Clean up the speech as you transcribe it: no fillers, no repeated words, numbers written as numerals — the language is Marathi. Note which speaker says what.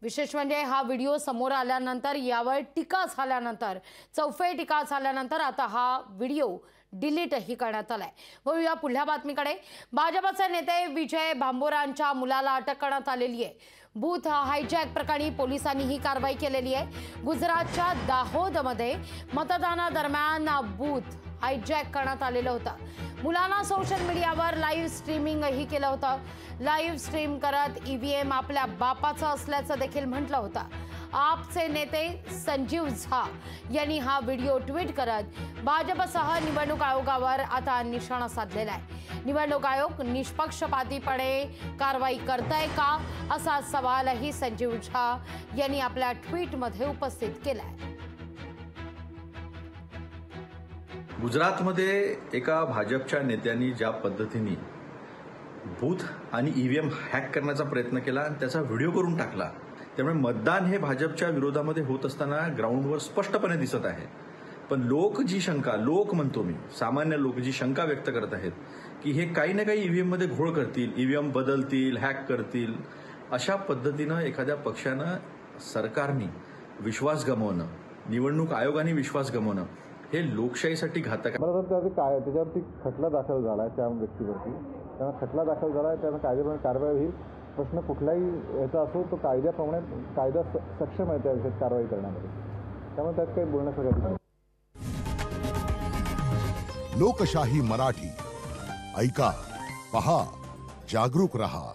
Speaker 1: विशेष म्हणजे हा व्हिडिओ समोर आल्यानंतर, यावर टीका झाल्यानंतर, चौफेर टीका झाल्यानंतर आता हा व्हिडिओ डिलीटही करण्यात आलाय। वळूया पुढल्या बातमीकडे। भाजपचे नेते विजय भांबोरांच्या मुलाला अटक करण्यात आलेली आहे। बूथ हायजॅक प्रकरणी पोलिसांनी ही कारवाई केलेली आहे। गुजरातच्या दाहोदमध्ये मतदानादरम्यान बूथ हायजॅक करण्यात आलेलं होतं। मुलांना सोशल मीडियावर लाईव्ह स्ट्रीमिंगही केलं होतं। लाईव्ह स्ट्रीम करत ईव्हीएम आपल्या बापाचं असल्याचं देखील म्हटलं होतं। आपचे नेते संजीव झा यांनी हा व्हिडिओ ट्विट करत भाजपसह निवडणूक आयोगावर आता निशाणा साधलेला आहे। निवडणूक आयोग निष्पक्षपातीपणे कारवाई करताय का, असा सवालही संजीव झा यांनी आपल्या ट्विटमध्ये उपस्थित केलाय।
Speaker 2: गुजरातमध्ये एका भाजपच्या नेत्यांनी ज्या पद्धतीने बूथ आणि ईव्हीएम हॅक करण्याचा प्रयत्न केला आणि त्याचा व्हिडिओ करून टाकला, त्यामुळे मतदान हे भाजपच्या विरोधामध्ये होत असताना ग्राउंडवर स्पष्टपणे दिसत आहे। पण लोक म्हणतो मी, सामान्य लोक जी शंका व्यक्त करत आहेत की हे काही ना काही ईव्हीएम मध्ये घोळ करतील, ईव्हीएम बदलतील, हॅक करतील, अशा पद्धतीनं एखाद्या पक्षानं, सरकारने विश्वास गमावणं, निवडणूक आयोगाने विश्वास गमावणं हे लोकशाहीसाठी घातक आहे।
Speaker 3: बरोबर, त्याच्यावरती खटला दाखल झाला आहे, त्या व्यक्तीवरती त्यामुळे खटला दाखल झाला आहे, त्यामुळे कायदेप्रमाणे कारवाई होईल। प्रश्न कुठलाही याचा असो तो कायद्याप्रमाणे कायदा सक्षम आहे त्या विषयात कारवाई करण्यामध्ये, त्यामुळे त्यात काही बोलण्यासारखं नाही।
Speaker 4: लोकशाही मराठी ऐका, पहा, जागरूक रहा।